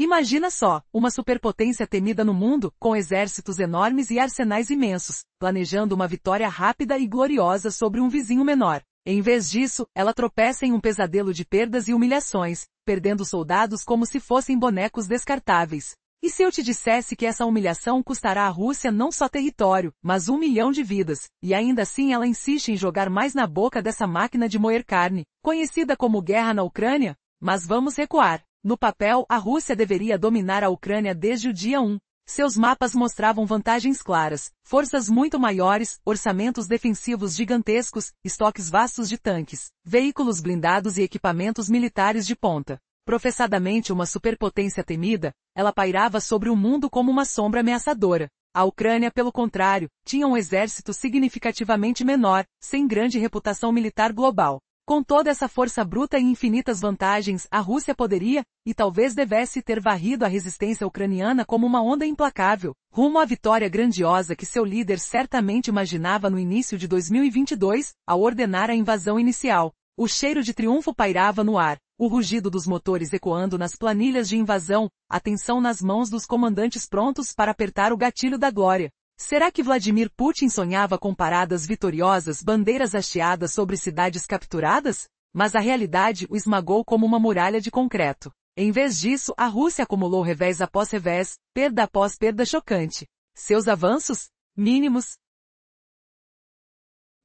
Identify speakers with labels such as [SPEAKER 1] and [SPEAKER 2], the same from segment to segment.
[SPEAKER 1] Imagina só, uma superpotência temida no mundo, com exércitos enormes e arsenais imensos, planejando uma vitória rápida e gloriosa sobre um vizinho menor. Em vez disso, ela tropeça em um pesadelo de perdas e humilhações, perdendo soldados como se fossem bonecos descartáveis. E se eu te dissesse que essa humilhação custará à Rússia não só território, mas 1 milhão de vidas, e ainda assim ela insiste em jogar mais na boca dessa máquina de moer carne, conhecida como guerra na Ucrânia? Mas vamos recuar. No papel, a Rússia deveria dominar a Ucrânia desde o dia 1. Seus mapas mostravam vantagens claras, forças muito maiores, orçamentos defensivos gigantescos, estoques vastos de tanques, veículos blindados e equipamentos militares de ponta. Professadamente uma superpotência temida, ela pairava sobre o mundo como uma sombra ameaçadora. A Ucrânia, pelo contrário, tinha um exército significativamente menor, sem grande reputação militar global. Com toda essa força bruta e infinitas vantagens, a Rússia poderia, e talvez devesse ter varrido a resistência ucraniana como uma onda implacável, rumo à vitória grandiosa que seu líder certamente imaginava no início de 2022, ao ordenar a invasão inicial. O cheiro de triunfo pairava no ar, o rugido dos motores ecoando nas planilhas de invasão, a tensão nas mãos dos comandantes prontos para apertar o gatilho da glória. Será que Vladimir Putin sonhava com paradas vitoriosas, bandeiras hasteadas sobre cidades capturadas? Mas a realidade o esmagou como uma muralha de concreto. Em vez disso, a Rússia acumulou revés após revés, perda após perda chocante. Seus avanços? Mínimos,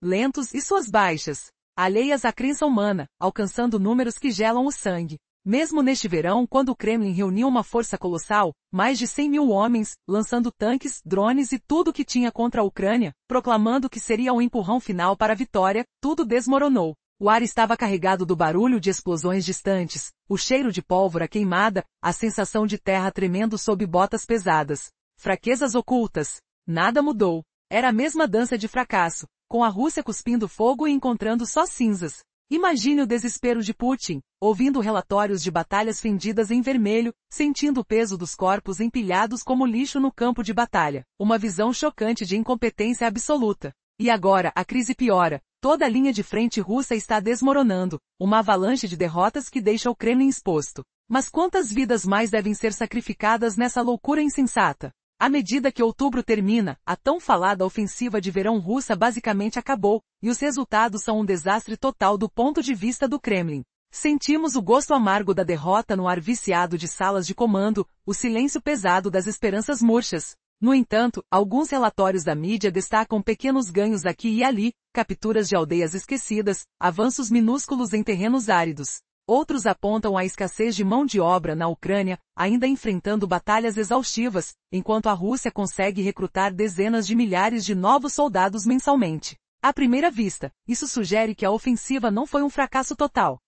[SPEAKER 1] lentos e suas baixas, alheias à crença humana, alcançando números que gelam o sangue. Mesmo neste verão, quando o Kremlin reuniu uma força colossal, mais de 100 mil homens, lançando tanques, drones e tudo o que tinha contra a Ucrânia, proclamando que seria o empurrão final para a vitória, tudo desmoronou. O ar estava carregado do barulho de explosões distantes, o cheiro de pólvora queimada, a sensação de terra tremendo sob botas pesadas. Fraquezas ocultas. Nada mudou. Era a mesma dança de fracasso, com a Rússia cuspindo fogo e encontrando só cinzas. Imagine o desespero de Putin, ouvindo relatórios de batalhas fendidas em vermelho, sentindo o peso dos corpos empilhados como lixo no campo de batalha. Uma visão chocante de incompetência absoluta. E agora, a crise piora. Toda a linha de frente russa está desmoronando, uma avalanche de derrotas que deixa o Kremlin exposto. Mas quantas vidas mais devem ser sacrificadas nessa loucura insensata? À medida que outubro termina, a tão falada ofensiva de verão russa basicamente acabou, e os resultados são um desastre total do ponto de vista do Kremlin. Sentimos o gosto amargo da derrota no ar viciado de salas de comando, o silêncio pesado das esperanças murchas. No entanto, alguns relatórios da mídia destacam pequenos ganhos aqui e ali, capturas de aldeias esquecidas, avanços minúsculos em terrenos áridos. Outros apontam a escassez de mão de obra na Ucrânia, ainda enfrentando batalhas exaustivas, enquanto a Rússia consegue recrutar dezenas de milhares de novos soldados mensalmente. À primeira vista, isso sugere que a ofensiva não foi um fracasso total.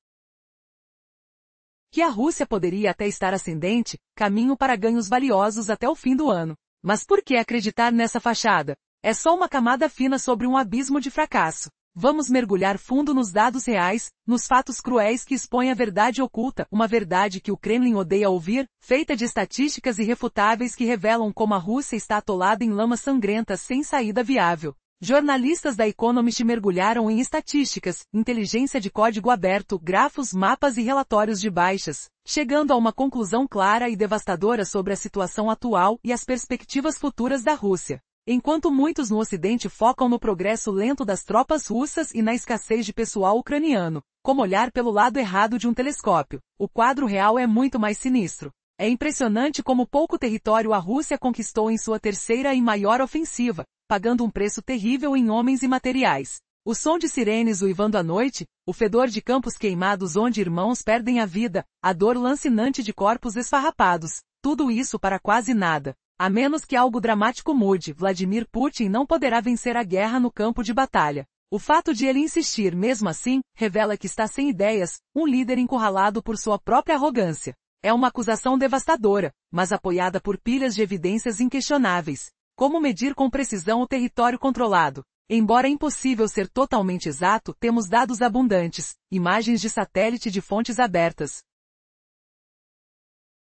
[SPEAKER 1] Que a Rússia poderia até estar ascendente, caminho para ganhos valiosos até o fim do ano. Mas por que acreditar nessa fachada? É só uma camada fina sobre um abismo de fracasso. Vamos mergulhar fundo nos dados reais, nos fatos cruéis que expõem a verdade oculta, uma verdade que o Kremlin odeia ouvir, feita de estatísticas irrefutáveis que revelam como a Rússia está atolada em lama sangrenta sem saída viável. Jornalistas da Economist mergulharam em estatísticas, inteligência de código aberto, grafos, mapas e relatórios de baixas, chegando a uma conclusão clara e devastadora sobre a situação atual e as perspectivas futuras da Rússia. Enquanto muitos no Ocidente focam no progresso lento das tropas russas e na escassez de pessoal ucraniano, como olhar pelo lado errado de um telescópio, o quadro real é muito mais sinistro. É impressionante como pouco território a Rússia conquistou em sua terceira e maior ofensiva, pagando um preço terrível em homens e materiais. O som de sirenes uivando à noite, o fedor de campos queimados onde irmãos perdem a vida, a dor lancinante de corpos esfarrapados, tudo isso para quase nada. A menos que algo dramático mude, Vladimir Putin não poderá vencer a guerra no campo de batalha. O fato de ele insistir mesmo assim, revela que está sem ideias, um líder encurralado por sua própria arrogância. É uma acusação devastadora, mas apoiada por pilhas de evidências inquestionáveis. Como medir com precisão o território controlado? Embora impossível ser totalmente exato, temos dados abundantes, imagens de satélite de fontes abertas.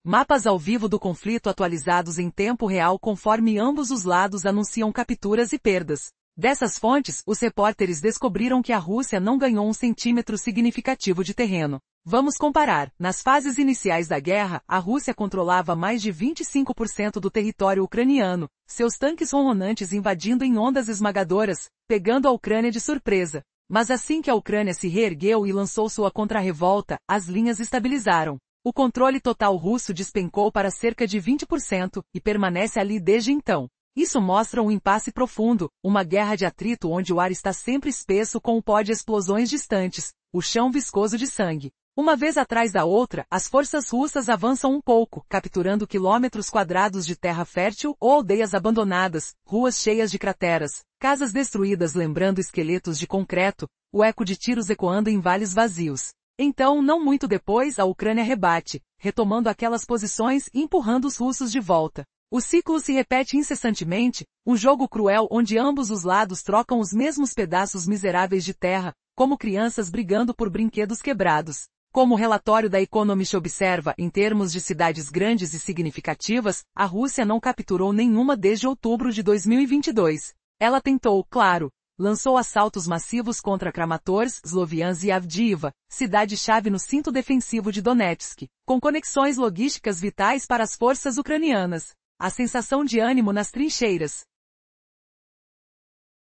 [SPEAKER 1] Mapas ao vivo do conflito atualizados em tempo real conforme ambos os lados anunciam capturas e perdas. Dessas fontes, os repórteres descobriram que a Rússia não ganhou um centímetro significativo de terreno. Vamos comparar. Nas fases iniciais da guerra, a Rússia controlava mais de 25% do território ucraniano, seus tanques ronronantes invadindo em ondas esmagadoras, pegando a Ucrânia de surpresa. Mas assim que a Ucrânia se reergueu e lançou sua contra-revolta, as linhas estabilizaram. O controle total russo despencou para cerca de 20% e permanece ali desde então. Isso mostra um impasse profundo, uma guerra de atrito onde o ar está sempre espesso com o pó de explosões distantes, o chão viscoso de sangue. Uma vez atrás da outra, as forças russas avançam um pouco, capturando quilômetros quadrados de terra fértil ou aldeias abandonadas, ruas cheias de crateras, casas destruídas lembrando esqueletos de concreto, o eco de tiros ecoando em vales vazios. Então, não muito depois, a Ucrânia rebate, retomando aquelas posições e empurrando os russos de volta. O ciclo se repete incessantemente, um jogo cruel onde ambos os lados trocam os mesmos pedaços miseráveis de terra, como crianças brigando por brinquedos quebrados. Como o relatório da Economist observa, em termos de cidades grandes e significativas, a Rússia não capturou nenhuma desde outubro de 2022. Ela tentou, claro, lançou assaltos massivos contra Kramatorsk, Sloviansk e Avdiivka, cidade-chave no cinto defensivo de Donetsk, com conexões logísticas vitais para as forças ucranianas. A sensação de ânimo nas trincheiras.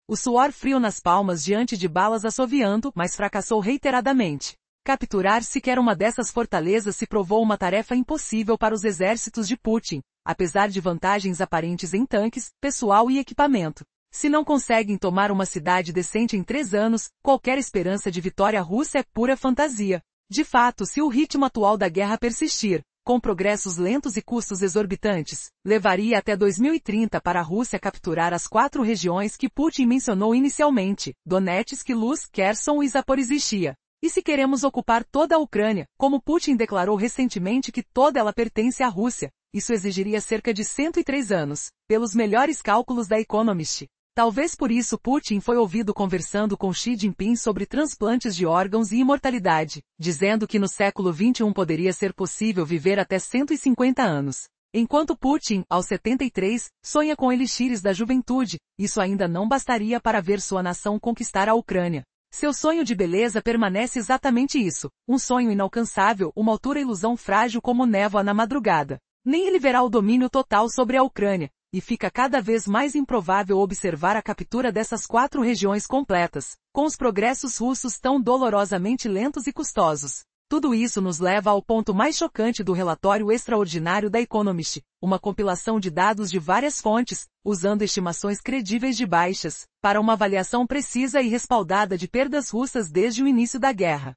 [SPEAKER 1] O suor frio nas palmas diante de balas assoviando, mas fracassou reiteradamente. Capturar sequer uma dessas fortalezas se provou uma tarefa impossível para os exércitos de Putin, apesar de vantagens aparentes em tanques, pessoal e equipamento. Se não conseguem tomar uma cidade decente em 3 anos, qualquer esperança de vitória russa é pura fantasia. De fato, se o ritmo atual da guerra persistir, com progressos lentos e custos exorbitantes, levaria até 2030 para a Rússia capturar as 4 regiões que Putin mencionou inicialmente, Donetsk, Luz, Kherson e Zaporizhzhia. E se queremos ocupar toda a Ucrânia, como Putin declarou recentemente que toda ela pertence à Rússia, isso exigiria cerca de 103 anos, pelos melhores cálculos da Economist. Talvez por isso Putin foi ouvido conversando com Xi Jinping sobre transplantes de órgãos e imortalidade, dizendo que no século XXI poderia ser possível viver até 150 anos. Enquanto Putin, aos 73, sonha com elixires da juventude, isso ainda não bastaria para ver sua nação conquistar a Ucrânia. Seu sonho de beleza permanece exatamente isso, um sonho inalcançável, uma altura ilusão frágil como névoa na madrugada. Nem ele verá o domínio total sobre a Ucrânia, e fica cada vez mais improvável observar a captura dessas 4 regiões completas, com os progressos russos tão dolorosamente lentos e custosos. Tudo isso nos leva ao ponto mais chocante do relatório extraordinário da Economist, uma compilação de dados de várias fontes, usando estimações credíveis de baixas, para uma avaliação precisa e respaldada de perdas russas desde o início da guerra.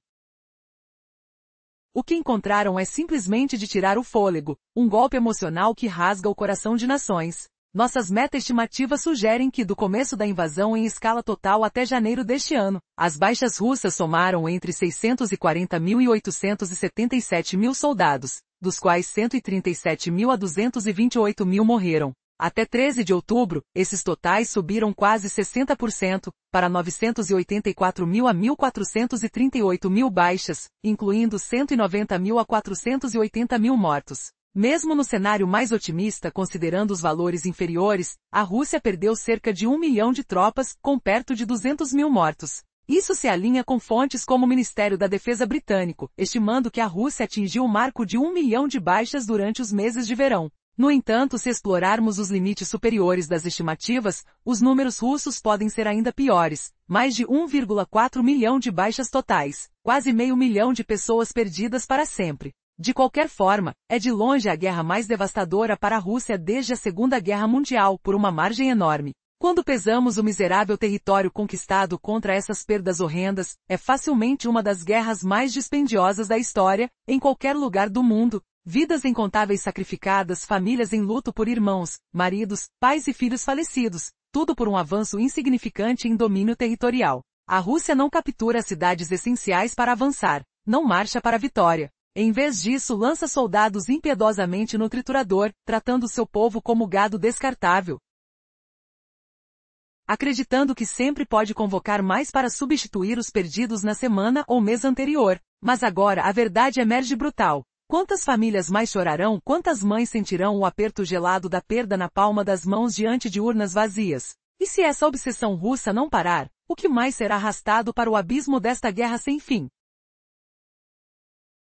[SPEAKER 1] O que encontraram é simplesmente de tirar o fôlego, um golpe emocional que rasga o coração de nações. Nossas meta-estimativas sugerem que do começo da invasão em escala total até janeiro deste ano, as baixas russas somaram entre 640 mil e 877 mil soldados, dos quais 137 mil a 228 mil morreram. Até 13 de outubro, esses totais subiram quase 60%, para 984 mil a 1.438 mil baixas, incluindo 190 mil a 480 mil mortos. Mesmo no cenário mais otimista considerando os valores inferiores, a Rússia perdeu cerca de 1 milhão de tropas, com perto de 200 mil mortos. Isso se alinha com fontes como o Ministério da Defesa britânico, estimando que a Rússia atingiu o marco de 1 milhão de baixas durante os meses de verão. No entanto, se explorarmos os limites superiores das estimativas, os números russos podem ser ainda piores, mais de 1,4 milhão de baixas totais, quase meio milhão de pessoas perdidas para sempre. De qualquer forma, é de longe a guerra mais devastadora para a Rússia desde a Segunda Guerra Mundial, por uma margem enorme. Quando pesamos o miserável território conquistado contra essas perdas horrendas, é facilmente uma das guerras mais dispendiosas da história, em qualquer lugar do mundo. Vidas incontáveis sacrificadas, famílias em luto por irmãos, maridos, pais e filhos falecidos, tudo por um avanço insignificante em domínio territorial. A Rússia não captura as cidades essenciais para avançar, não marcha para a vitória. Em vez disso, lança soldados impiedosamente no triturador, tratando seu povo como gado descartável. Acreditando que sempre pode convocar mais para substituir os perdidos na semana ou mês anterior. Mas agora a verdade emerge brutal. Quantas famílias mais chorarão, quantas mães sentirão o aperto gelado da perda na palma das mãos diante de urnas vazias? E E se essa obsessão russa não parar, o que mais será arrastado para o abismo desta guerra sem fim?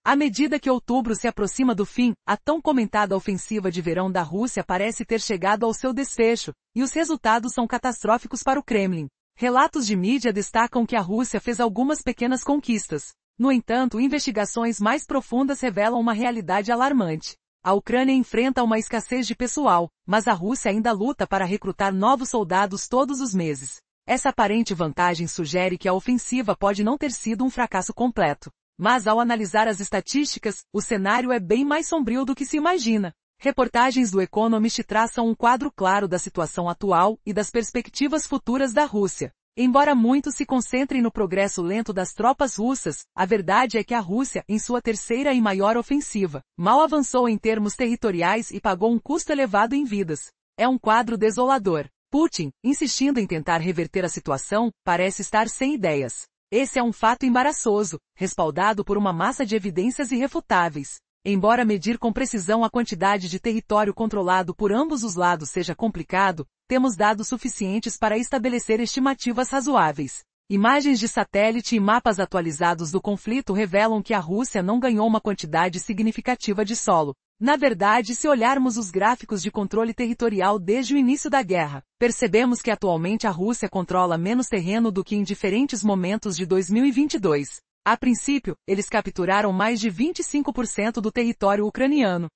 [SPEAKER 1] À medida que outubro se aproxima do fim, a tão comentada ofensiva de verão da Rússia parece ter chegado ao seu desfecho, e os resultados são catastróficos para o Kremlin. Relatos de mídia destacam que a Rússia fez algumas pequenas conquistas. No entanto, investigações mais profundas revelam uma realidade alarmante. A Ucrânia enfrenta uma escassez de pessoal, mas a Rússia ainda luta para recrutar novos soldados todos os meses. Essa aparente vantagem sugere que a ofensiva pode não ter sido um fracasso completo. Mas ao analisar as estatísticas, o cenário é bem mais sombrio do que se imagina. Reportagens do Economist traçam um quadro claro da situação atual e das perspectivas futuras da Rússia. Embora muitos se concentrem no progresso lento das tropas russas, a verdade é que a Rússia, em sua terceira e maior ofensiva, mal avançou em termos territoriais e pagou um custo elevado em vidas. É um quadro desolador. Putin, insistindo em tentar reverter a situação, parece estar sem ideias. Esse é um fato embaraçoso, respaldado por uma massa de evidências irrefutáveis. Embora medir com precisão a quantidade de território controlado por ambos os lados seja complicado, temos dados suficientes para estabelecer estimativas razoáveis. Imagens de satélite e mapas atualizados do conflito revelam que a Rússia não ganhou uma quantidade significativa de solo. Na verdade, se olharmos os gráficos de controle territorial desde o início da guerra, percebemos que atualmente a Rússia controla menos terreno do que em diferentes momentos de 2022. A princípio, eles capturaram mais de 25% do território ucraniano.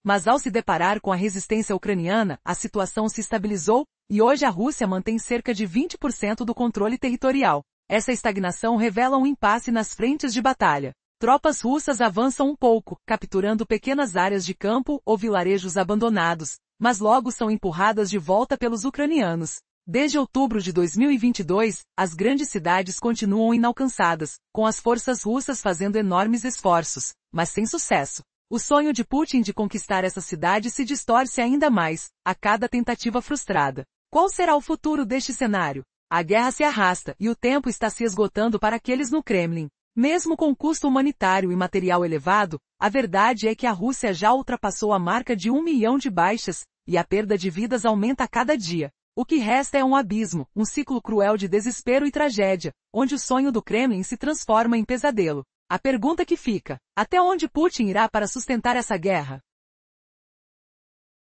[SPEAKER 1] Mas ao se deparar com a resistência ucraniana, a situação se estabilizou, e hoje a Rússia mantém cerca de 20% do controle territorial. Essa estagnação revela um impasse nas frentes de batalha. Tropas russas avançam um pouco, capturando pequenas áreas de campo ou vilarejos abandonados, mas logo são empurradas de volta pelos ucranianos. Desde outubro de 2022, as grandes cidades continuam inalcançadas, com as forças russas fazendo enormes esforços, mas sem sucesso. O sonho de Putin de conquistar essa cidade se distorce ainda mais, a cada tentativa frustrada. Qual será o futuro deste cenário? A guerra se arrasta e o tempo está se esgotando para aqueles no Kremlin. Mesmo com custo humanitário e material elevado, a verdade é que a Rússia já ultrapassou a marca de 1 milhão de baixas, e a perda de vidas aumenta a cada dia. O que resta é um abismo, um ciclo cruel de desespero e tragédia, onde o sonho do Kremlin se transforma em pesadelo. A pergunta que fica: até onde Putin irá para sustentar essa guerra?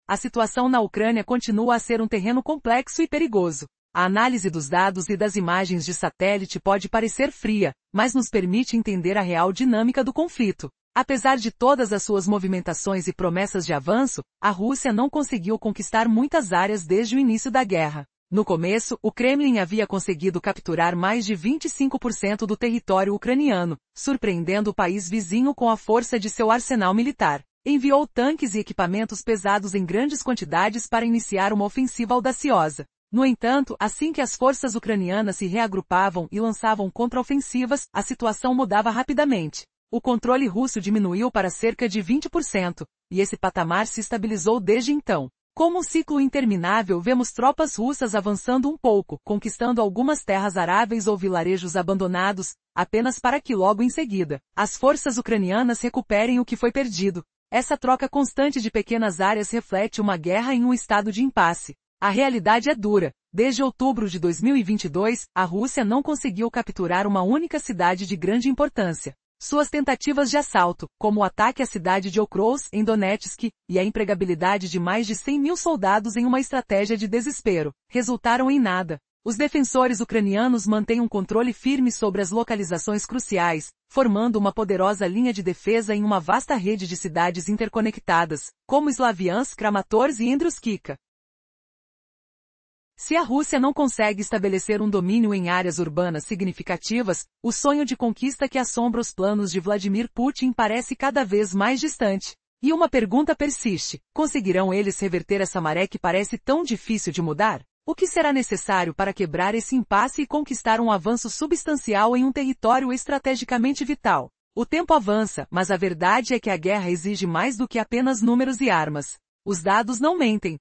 [SPEAKER 1] A situação na Ucrânia continua a ser um terreno complexo e perigoso. A análise dos dados e das imagens de satélite pode parecer fria, mas nos permite entender a real dinâmica do conflito. Apesar de todas as suas movimentações e promessas de avanço, a Rússia não conseguiu conquistar muitas áreas desde o início da guerra. No começo, o Kremlin havia conseguido capturar mais de 25% do território ucraniano, surpreendendo o país vizinho com a força de seu arsenal militar. Enviou tanques e equipamentos pesados em grandes quantidades para iniciar uma ofensiva audaciosa. No entanto, assim que as forças ucranianas se reagrupavam e lançavam contraofensivas, a situação mudava rapidamente. O controle russo diminuiu para cerca de 20%, e esse patamar se estabilizou desde então. Como um ciclo interminável, vemos tropas russas avançando um pouco, conquistando algumas terras aráveis ou vilarejos abandonados, apenas para que logo em seguida, as forças ucranianas recuperem o que foi perdido. Essa troca constante de pequenas áreas reflete uma guerra em um estado de impasse. A realidade é dura. Desde outubro de 2022, a Rússia não conseguiu capturar uma única cidade de grande importância. Suas tentativas de assalto, como o ataque à cidade de Okroz, em Donetsk, e a empregabilidade de mais de 100 mil soldados em uma estratégia de desespero, resultaram em nada. Os defensores ucranianos mantêm um controle firme sobre as localizações cruciais, formando uma poderosa linha de defesa em uma vasta rede de cidades interconectadas, como Slaviansk, Kramatorsk e Andriuskivka. Se a Rússia não consegue estabelecer um domínio em áreas urbanas significativas, o sonho de conquista que assombra os planos de Vladimir Putin parece cada vez mais distante. E uma pergunta persiste: conseguirão eles reverter essa maré que parece tão difícil de mudar? O que será necessário para quebrar esse impasse e conquistar um avanço substancial em um território estrategicamente vital? O tempo avança, mas a verdade é que a guerra exige mais do que apenas números e armas. Os dados não mentem.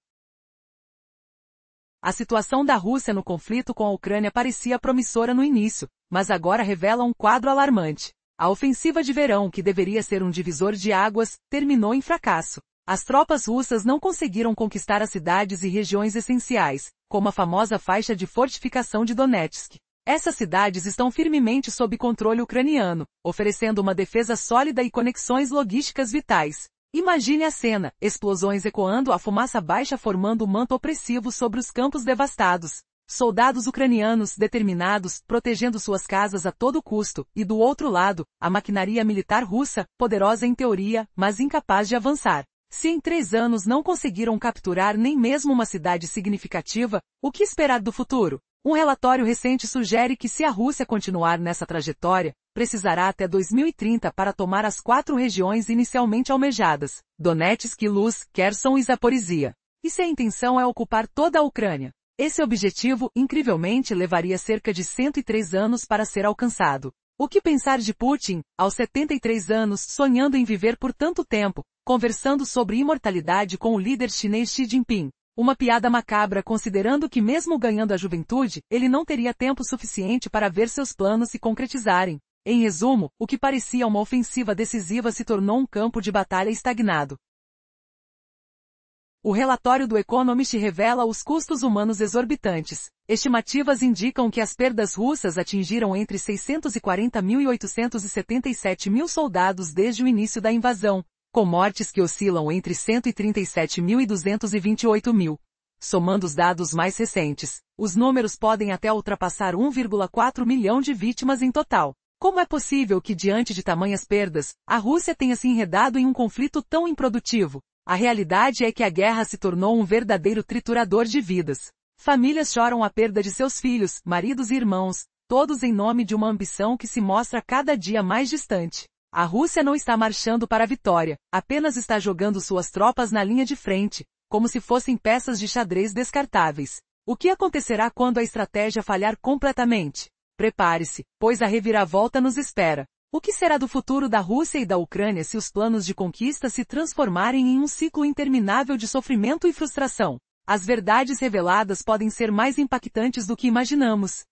[SPEAKER 1] A situação da Rússia no conflito com a Ucrânia parecia promissora no início, mas agora revela um quadro alarmante. A ofensiva de verão, que deveria ser um divisor de águas, terminou em fracasso. As tropas russas não conseguiram conquistar as cidades e regiões essenciais, como a famosa faixa de fortificação de Donetsk. Essas cidades estão firmemente sob controle ucraniano, oferecendo uma defesa sólida e conexões logísticas vitais. Imagine a cena, explosões ecoando, a fumaça baixa formando um manto opressivo sobre os campos devastados. Soldados ucranianos determinados, protegendo suas casas a todo custo, e do outro lado, a maquinaria militar russa, poderosa em teoria, mas incapaz de avançar. Se em 3 anos não conseguiram capturar nem mesmo uma cidade significativa, o que esperar do futuro? Um relatório recente sugere que se a Rússia continuar nessa trajetória, precisará até 2030 para tomar as 4 regiões inicialmente almejadas, Donetsk, Luz, Kherson e Zaporizhia. E se a intenção é ocupar toda a Ucrânia? Esse objetivo, incrivelmente, levaria cerca de 103 anos para ser alcançado. O que pensar de Putin, aos 73 anos, sonhando em viver por tanto tempo, conversando sobre imortalidade com o líder chinês Xi Jinping? Uma piada macabra considerando que mesmo ganhando a juventude, ele não teria tempo suficiente para ver seus planos se concretizarem. Em resumo, o que parecia uma ofensiva decisiva se tornou um campo de batalha estagnado. O relatório do Economist revela os custos humanos exorbitantes. Estimativas indicam que as perdas russas atingiram entre 640 mil e 877 mil soldados desde o início da invasão, com mortes que oscilam entre 137 mil e 228 mil. Somando os dados mais recentes, os números podem até ultrapassar 1,4 milhão de vítimas em total. Como é possível que, diante de tamanhas perdas, a Rússia tenha se enredado em um conflito tão improdutivo? A realidade é que a guerra se tornou um verdadeiro triturador de vidas. Famílias choram a perda de seus filhos, maridos e irmãos, todos em nome de uma ambição que se mostra cada dia mais distante. A Rússia não está marchando para a vitória, apenas está jogando suas tropas na linha de frente, como se fossem peças de xadrez descartáveis. O que acontecerá quando a estratégia falhar completamente? Prepare-se, pois a reviravolta nos espera. O que será do futuro da Rússia e da Ucrânia se os planos de conquista se transformarem em um ciclo interminável de sofrimento e frustração? As verdades reveladas podem ser mais impactantes do que imaginamos.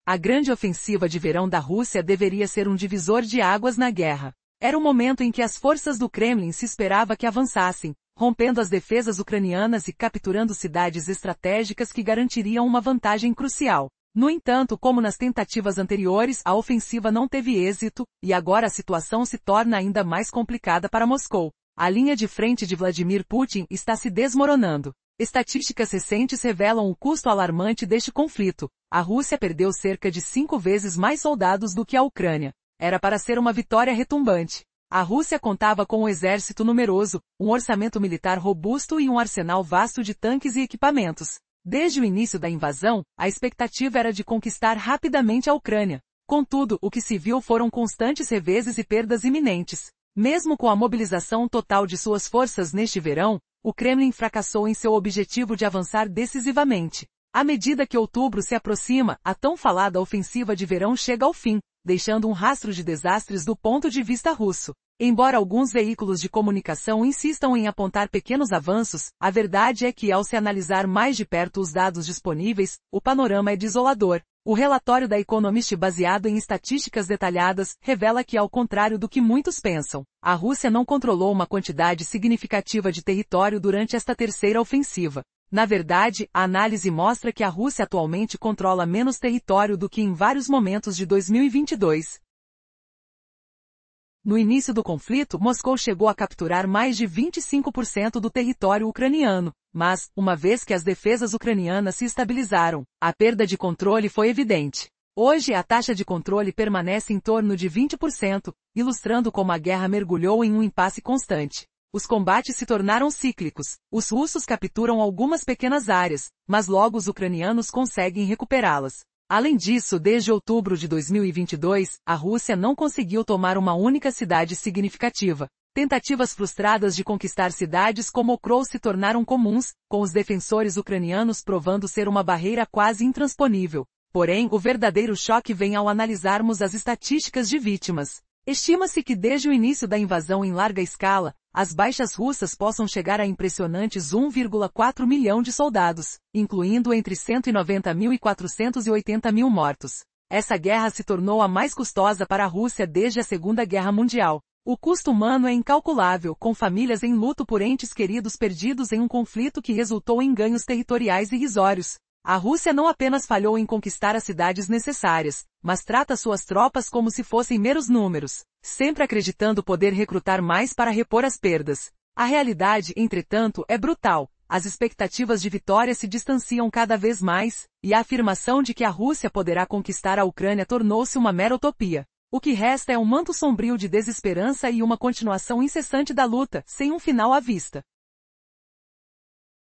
[SPEAKER 1] A grande ofensiva de verão da Rússia deveria ser um divisor de águas na guerra. Era o momento em que as forças do Kremlin se esperava que avançassem, rompendo as defesas ucranianas e capturando cidades estratégicas que garantiriam uma vantagem crucial. No entanto, como nas tentativas anteriores, a ofensiva não teve êxito, e agora a situação se torna ainda mais complicada para Moscou. A linha de frente de Vladimir Putin está se desmoronando. Estatísticas recentes revelam o custo alarmante deste conflito. A Rússia perdeu cerca de 5 vezes mais soldados do que a Ucrânia. Era para ser uma vitória retumbante. A Rússia contava com um exército numeroso, um orçamento militar robusto e um arsenal vasto de tanques e equipamentos. Desde o início da invasão, a expectativa era de conquistar rapidamente a Ucrânia. Contudo, o que se viu foram constantes reveses e perdas iminentes. Mesmo com a mobilização total de suas forças neste verão, o Kremlin fracassou em seu objetivo de avançar decisivamente. À medida que outubro se aproxima, a tão falada ofensiva de verão chega ao fim, deixando um rastro de desastres do ponto de vista russo. Embora alguns veículos de comunicação insistam em apontar pequenos avanços, a verdade é que, ao se analisar mais de perto os dados disponíveis, o panorama é desolador. O relatório da Economist, baseado em estatísticas detalhadas, revela que, ao contrário do que muitos pensam, a Rússia não controlou uma quantidade significativa de território durante esta terceira ofensiva. Na verdade, a análise mostra que a Rússia atualmente controla menos território do que em vários momentos de 2022. No início do conflito, Moscou chegou a capturar mais de 25% do território ucraniano, mas, uma vez que as defesas ucranianas se estabilizaram, a perda de controle foi evidente. Hoje a taxa de controle permanece em torno de 20%, ilustrando como a guerra mergulhou em um impasse constante. Os combates se tornaram cíclicos. Os russos capturam algumas pequenas áreas, mas logo os ucranianos conseguem recuperá-las. Além disso, desde outubro de 2022, a Rússia não conseguiu tomar uma única cidade significativa. Tentativas frustradas de conquistar cidades como Okrou se tornaram comuns, com os defensores ucranianos provando ser uma barreira quase intransponível. Porém, o verdadeiro choque vem ao analisarmos as estatísticas de vítimas. Estima-se que desde o início da invasão em larga escala, as baixas russas possam chegar a impressionantes 1,4 milhão de soldados, incluindo entre 190 mil e 480 mil mortos. Essa guerra se tornou a mais custosa para a Rússia desde a Segunda Guerra Mundial. O custo humano é incalculável, com famílias em luto por entes queridos perdidos em um conflito que resultou em ganhos territoriais irrisórios. A Rússia não apenas falhou em conquistar as cidades necessárias, mas trata suas tropas como se fossem meros números, sempre acreditando poder recrutar mais para repor as perdas. A realidade, entretanto, é brutal. As expectativas de vitória se distanciam cada vez mais, e a afirmação de que a Rússia poderá conquistar a Ucrânia tornou-se uma mera utopia. O que resta é um manto sombrio de desesperança e uma continuação incessante da luta, sem um final à vista.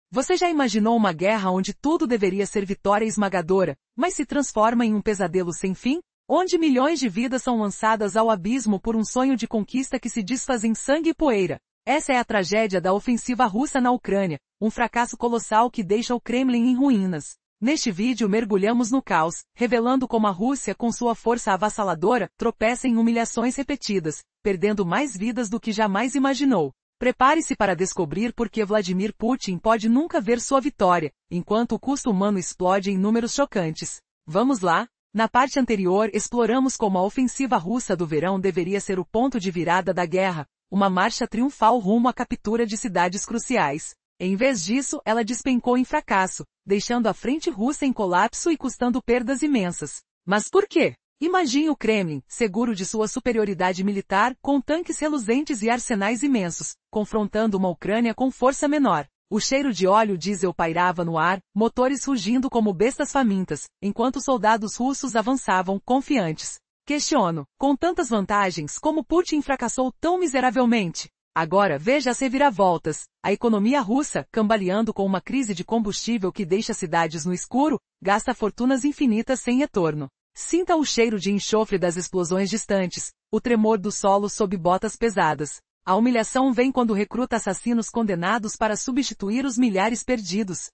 [SPEAKER 1] Você já imaginou uma guerra onde tudo deveria ser vitória esmagadora, mas se transforma em um pesadelo sem fim? Onde milhões de vidas são lançadas ao abismo por um sonho de conquista que se desfaz em sangue e poeira? Essa é a tragédia da ofensiva russa na Ucrânia, um fracasso colossal que deixa o Kremlin em ruínas. Neste vídeo mergulhamos no caos, revelando como a Rússia, com sua força avassaladora, tropeça em humilhações repetidas, perdendo mais vidas do que jamais imaginou. Prepare-se para descobrir por que Vladimir Putin pode nunca ver sua vitória, enquanto o custo humano explode em números chocantes. Vamos lá? Na parte anterior exploramos como a ofensiva russa do verão deveria ser o ponto de virada da guerra, uma marcha triunfal rumo à captura de cidades cruciais. Em vez disso, ela despencou em fracasso, deixando a frente russa em colapso e custando perdas imensas. Mas por quê? Imagine o Kremlin, seguro de sua superioridade militar, com tanques reluzentes e arsenais imensos, confrontando uma Ucrânia com força menor. O cheiro de óleo diesel pairava no ar, motores rugindo como bestas famintas, enquanto soldados russos avançavam, confiantes. Questiono, com tantas vantagens, como Putin fracassou tão miseravelmente? Agora veja as reviravoltas. A economia russa, cambaleando com uma crise de combustível que deixa cidades no escuro, gasta fortunas infinitas sem retorno. Sinta o cheiro de enxofre das explosões distantes, o tremor do solo sob botas pesadas. A humilhação vem quando recruta assassinos condenados para substituir os milhares perdidos.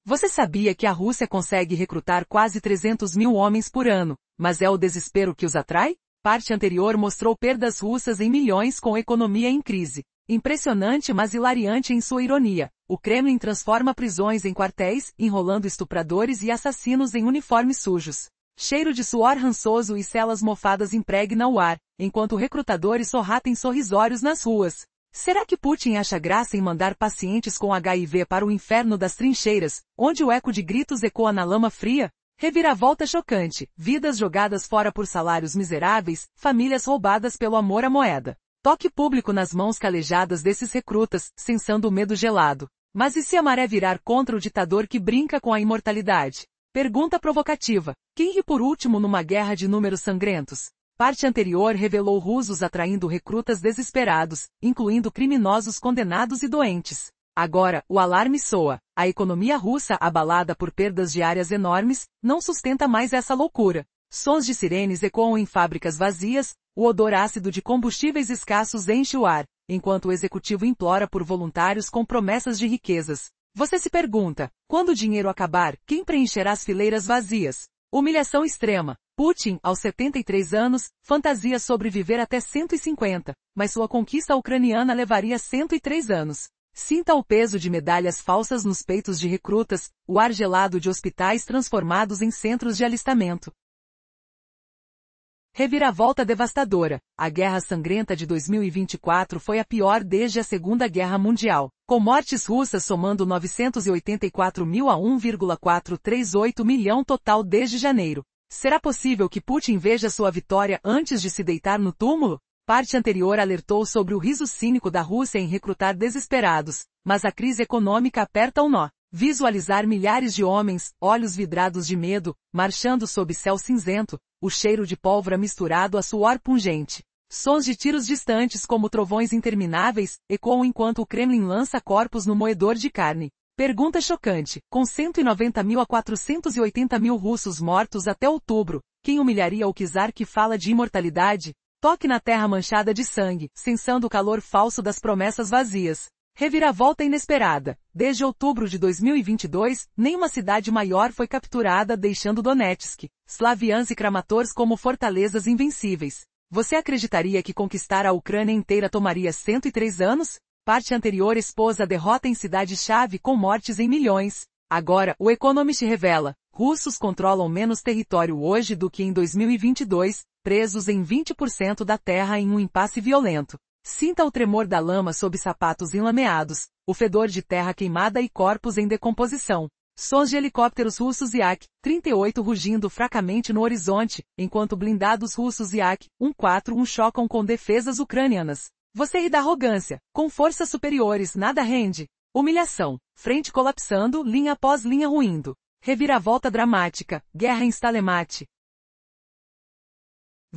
[SPEAKER 1] Você sabia que a Rússia consegue recrutar quase 300 mil homens por ano, mas é o desespero que os atrai? Parte anterior mostrou perdas russas em milhões com economia em crise. Impressionante mas hilariante em sua ironia, o Kremlin transforma prisões em quartéis, enrolando estupradores e assassinos em uniformes sujos. Cheiro de suor rançoso e celas mofadas impregna o ar, enquanto recrutadores sorratem sorrisórios nas ruas. Será que Putin acha graça em mandar pacientes com HIV para o inferno das trincheiras, onde o eco de gritos ecoa na lama fria? Reviravolta chocante, vidas jogadas fora por salários miseráveis, famílias roubadas pelo amor à moeda. Toque público nas mãos calejadas desses recrutas, sensando o medo gelado. Mas e se a maré virar contra o ditador que brinca com a imortalidade? Pergunta provocativa. Quem ri por último numa guerra de números sangrentos? Parte anterior revelou russos atraindo recrutas desesperados, incluindo criminosos condenados e doentes. Agora, o alarme soa. A economia russa, abalada por perdas diárias enormes, não sustenta mais essa loucura. Sons de sirenes ecoam em fábricas vazias, o odor ácido de combustíveis escassos enche o ar, enquanto o executivo implora por voluntários com promessas de riquezas. Você se pergunta, quando o dinheiro acabar, quem preencherá as fileiras vazias? Humilhação extrema. Putin, aos 73 anos, fantasia sobreviver até 150, mas sua conquista ucraniana levaria 103 anos. Sinta o peso de medalhas falsas nos peitos de recrutas, o ar gelado de hospitais transformados em centros de alistamento. Reviravolta devastadora. A Guerra Sangrenta de 2024 foi a pior desde a Segunda Guerra Mundial, com mortes russas somando 984 mil a 1,438 milhão total desde janeiro. Será possível que Putin veja sua vitória antes de se deitar no túmulo? Parte anterior alertou sobre o riso cínico da Rússia em recrutar desesperados, mas a crise econômica aperta o nó. Visualizar milhares de homens, olhos vidrados de medo, marchando sob céu cinzento, o cheiro de pólvora misturado a suor pungente. Sons de tiros distantes como trovões intermináveis, ecoam enquanto o Kremlin lança corpos no moedor de carne. Pergunta chocante, com 190 mil a 480 mil russos mortos até outubro, quem humilharia o czar que fala de imortalidade? Toque na terra manchada de sangue, sensando o calor falso das promessas vazias. Reviravolta inesperada. Desde outubro de 2022, nenhuma cidade maior foi capturada deixando Donetsk, Slaviansk e Kramatorsk como fortalezas invencíveis. Você acreditaria que conquistar a Ucrânia inteira tomaria 103 anos? Parte anterior expôs a derrota em cidade-chave com mortes em milhões. Agora, o Economist revela, russos controlam menos território hoje do que em 2022, presos em 20% da terra em um impasse violento. Sinta o tremor da lama sob sapatos enlameados, o fedor de terra queimada e corpos em decomposição. Sons de helicópteros russos Yak-38 rugindo fracamente no horizonte, enquanto blindados russos Yak-141 chocam com defesas ucranianas. Você ri da arrogância. Com forças superiores nada rende. Humilhação. Frente colapsando, linha após linha ruindo. Reviravolta dramática. Guerra em Stalemate.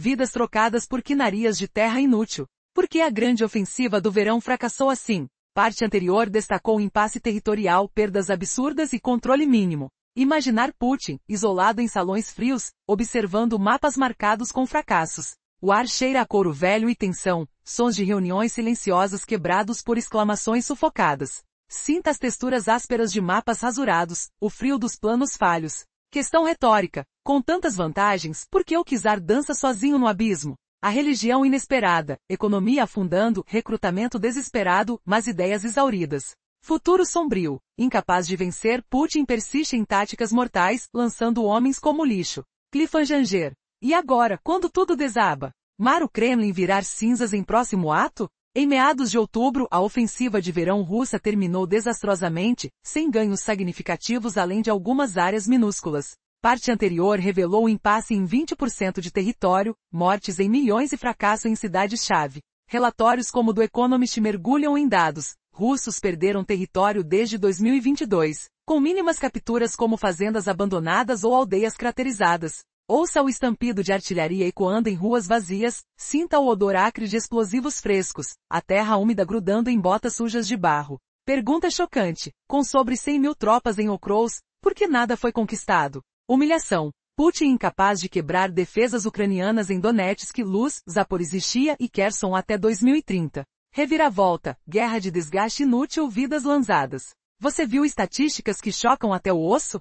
[SPEAKER 1] Vidas trocadas por quinarias de terra inútil. Por que a grande ofensiva do verão fracassou assim? Parte anterior destacou impasse territorial, perdas absurdas e controle mínimo. Imaginar Putin, isolado em salões frios, observando mapas marcados com fracassos. O ar cheira a couro velho e tensão, sons de reuniões silenciosas quebrados por exclamações sufocadas. Sinta as texturas ásperas de mapas rasurados, o frio dos planos falhos. Questão retórica. Com tantas vantagens, por que o czar dança sozinho no abismo? A religião inesperada, economia afundando, recrutamento desesperado, mas ideias exauridas. Futuro sombrio. Incapaz de vencer, Putin persiste em táticas mortais, lançando homens como lixo. Cliffhanger. E agora, quando tudo desaba? Mar o Kremlin virar cinzas em próximo ato? Em meados de outubro, a ofensiva de verão russa terminou desastrosamente, sem ganhos significativos além de algumas áreas minúsculas. Parte anterior revelou o impasse em 20% de território, mortes em milhões e fracasso em cidades-chave. Relatórios como o do Economist mergulham em dados. Russos perderam território desde 2022, com mínimas capturas como fazendas abandonadas ou aldeias craterizadas. Ouça o estampido de artilharia ecoando em ruas vazias, sinta o odor acre de explosivos frescos, a terra úmida grudando em botas sujas de barro. Pergunta chocante. Com sobre 100 mil tropas em Okrous, por que nada foi conquistado? Humilhação. Putin incapaz de quebrar defesas ucranianas em Donetsk, Luz, Zaporizhia e Kherson até 2030. Reviravolta. Guerra de desgaste inútil, vidas lançadas. Você viu estatísticas que chocam até o osso?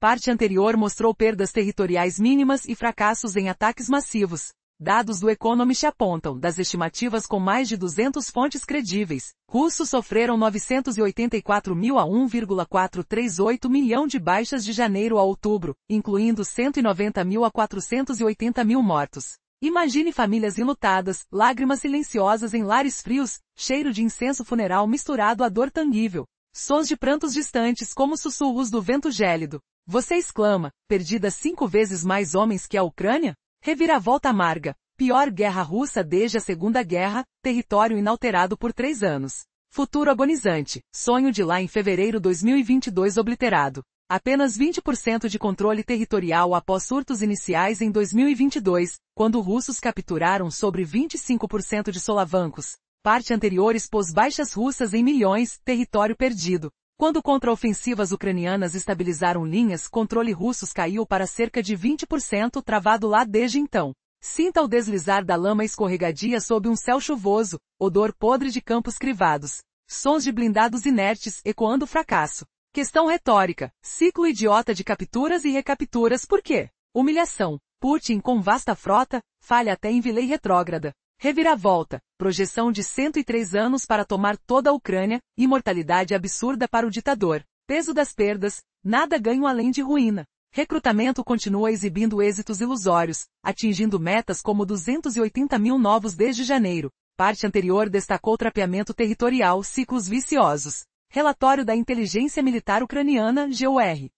[SPEAKER 1] Parte anterior mostrou perdas territoriais mínimas e fracassos em ataques massivos. Dados do Economist apontam, das estimativas com mais de 200 fontes credíveis, russos sofreram 984 mil a 1,438 milhão de baixas de janeiro a outubro, incluindo 190 mil a 480 mil mortos. Imagine famílias enlutadas, lágrimas silenciosas em lares frios, cheiro de incenso funeral misturado à dor tangível. Sons de prantos distantes como sussurros do vento gélido. Você exclama, perdida 5 vezes mais homens que a Ucrânia? Reviravolta amarga. Pior guerra russa desde a Segunda Guerra, território inalterado por 3 anos. Futuro agonizante. Sonho de lá em fevereiro 2022 obliterado. Apenas 20% de controle territorial após surtos iniciais em 2022, quando russos capturaram sobre 25% de solavancos. Parte anterior expôs baixas russas em milhões, território perdido. Quando contra-ofensivas ucranianas estabilizaram linhas, controle russos caiu para cerca de 20%, travado lá desde então. Sinta o deslizar da lama escorregadia sob um céu chuvoso, odor podre de campos crivados. Sons de blindados inertes, ecoando fracasso. Questão retórica. Ciclo idiota de capturas e recapturas por quê? Humilhação. Putin com vasta frota, falha até em Vilei retrógrada. Reviravolta. Projeção de 103 anos para tomar toda a Ucrânia, imortalidade absurda para o ditador. Peso das perdas, nada ganho além de ruína. Recrutamento continua exibindo êxitos ilusórios, atingindo metas como 280 mil novos desde janeiro. Parte anterior destacou trapeamento territorial, ciclos viciosos. Relatório da Inteligência Militar Ucraniana, GUR.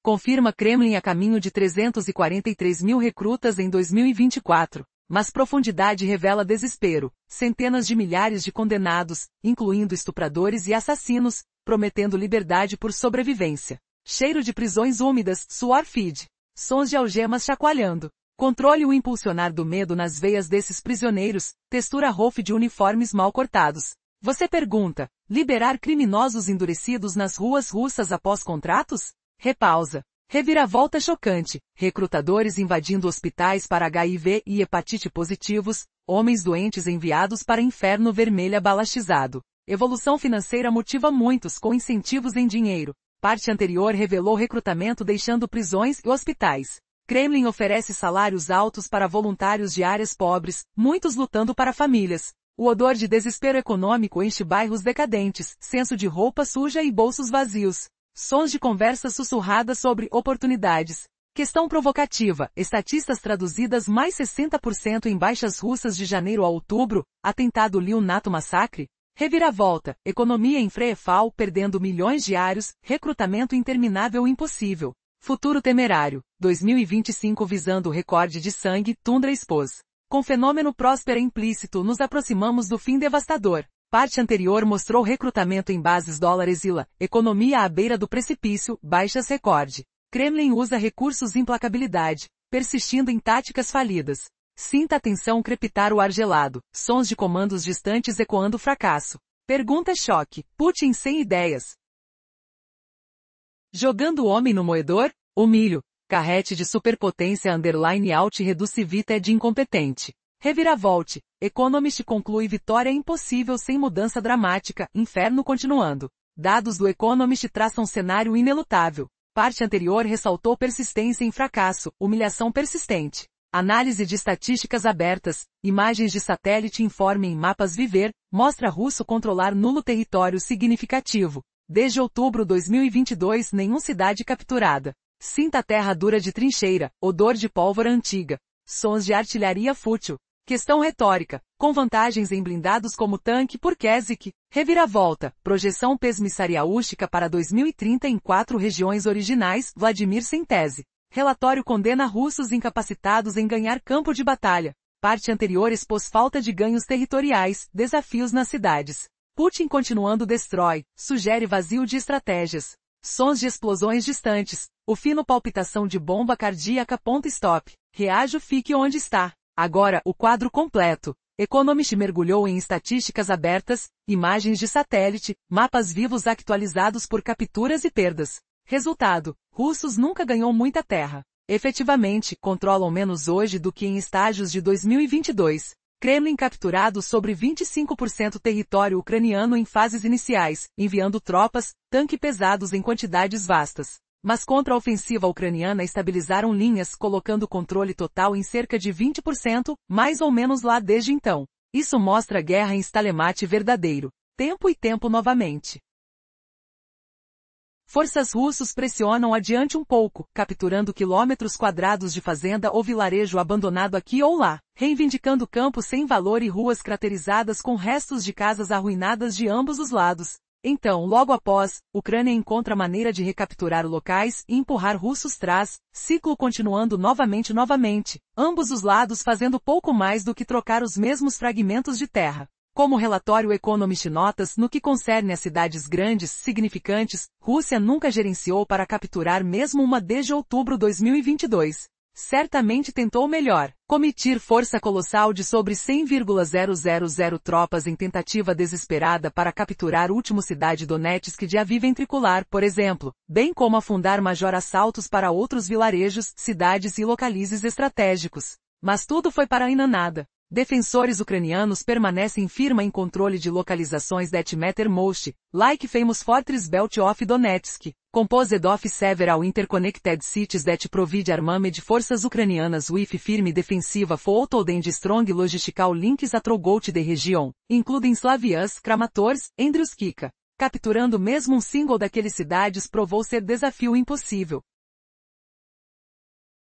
[SPEAKER 1] Confirma Kremlin a caminho de 343 mil recrutas em 2024. Mas profundidade revela desespero. Centenas de milhares de condenados, incluindo estupradores e assassinos, prometendo liberdade por sobrevivência. Cheiro de prisões úmidas, suor feed. Sons de algemas chacoalhando. Controle o impulsionar do medo nas veias desses prisioneiros, textura Rolf de uniformes mal cortados. Você pergunta, liberar criminosos endurecidos nas ruas russas após contratos? Repausa. Reviravolta chocante. Recrutadores invadindo hospitais para HIV e hepatite positivos, homens doentes enviados para inferno vermelho abalastizado. Evolução financeira motiva muitos com incentivos em dinheiro. Parte anterior revelou recrutamento deixando prisões e hospitais. Kremlin oferece salários altos para voluntários de áreas pobres, muitos lutando para famílias. O odor de desespero econômico enche bairros decadentes, senso de roupa suja e bolsos vazios. Sons de conversas sussurradas sobre oportunidades. Questão provocativa, estatistas traduzidas mais 60% em baixas russas de janeiro a outubro, atentado Leonato massacre? Reviravolta, economia em free-fall perdendo milhões diários, recrutamento interminável impossível. Futuro temerário, 2025 visando o recorde de sangue, Tundra expôs. Com fenômeno próspero implícito nos aproximamos do fim devastador. Parte anterior mostrou recrutamento em bases dólares ILA, economia à beira do precipício, baixas recorde. Kremlin usa recursos implacabilidade, persistindo em táticas falidas. Sinta a tensão crepitar o ar gelado, sons de comandos distantes ecoando fracasso. Pergunta choque, Putin sem ideias. Jogando o homem no moedor? O milho, carrete de superpotência _alt reducivita é de incompetente. Reviravolte, Economist conclui vitória impossível sem mudança dramática, inferno continuando. Dados do Economist traçam cenário inelutável. Parte anterior ressaltou persistência em fracasso, humilhação persistente. Análise de estatísticas abertas, imagens de satélite informe em mapas viver, mostra russo controlar nulo território significativo. Desde outubro 2022 nenhuma cidade capturada. Sinta a terra dura de trincheira, odor de pólvora antiga. Sons de artilharia fútil. Questão retórica, com vantagens em blindados como tanque por Keswick. Reviravolta, projeção pesmissariaústica para 2030 em 4 regiões originais, Vladimir sem tese. Relatório condena russos incapacitados em ganhar campo de batalha. Parte anterior expôs falta de ganhos territoriais, desafios nas cidades. Putin continuando destrói, sugere vazio de estratégias. Sons de explosões distantes. O fino palpitação de bomba cardíaca. Stop. Reajo, fique onde está. Agora, o quadro completo. Economist mergulhou em estatísticas abertas, imagens de satélite, mapas vivos atualizados por capturas e perdas. Resultado, russos nunca ganhou muita terra. Efetivamente, controlam menos hoje do que em estágios de 2022. Kremlin capturado sobre 25% território ucraniano em fases iniciais, enviando tropas, tanques pesados em quantidades vastas. Mas contra a ofensiva ucraniana estabilizaram linhas colocando controle total em cerca de 20%, mais ou menos lá desde então. Isso mostra guerra em Stalemate verdadeiro. Tempo e tempo novamente. Forças russos pressionam adiante um pouco, capturando quilômetros quadrados de fazenda ou vilarejo abandonado aqui ou lá, reivindicando campos sem valor e ruas craterizadas com restos de casas arruinadas de ambos os lados. Então, logo após, Ucrânia encontra maneira de recapturar locais e empurrar russos trás, ciclo continuando novamente, ambos os lados fazendo pouco mais do que trocar os mesmos fragmentos de terra. Como o relatório Economist notas, no que concerne a cidades grandes, significantes, Rússia nunca gerenciou para capturar mesmo uma desde outubro 2022. Certamente tentou melhor, comitir força colossal de sobre 100,000 tropas em tentativa desesperada para capturar último cidade Donetsk de Aviv ventricular, por exemplo, bem como afundar major assaltos para outros vilarejos, cidades e localizes estratégicos. Mas tudo foi para nada. Defensores ucranianos permanecem firme em controle de localizações that matter most, like famous Fortress Belt of Donetsk, composed of several interconnected cities that provide armed forças ucranianas with firme defensiva foothold and strong logistical links throughout the region, including Slaviansk, Kramatorsk, Andriivka. Capturando mesmo um single daqueles cidades provou ser desafio impossível.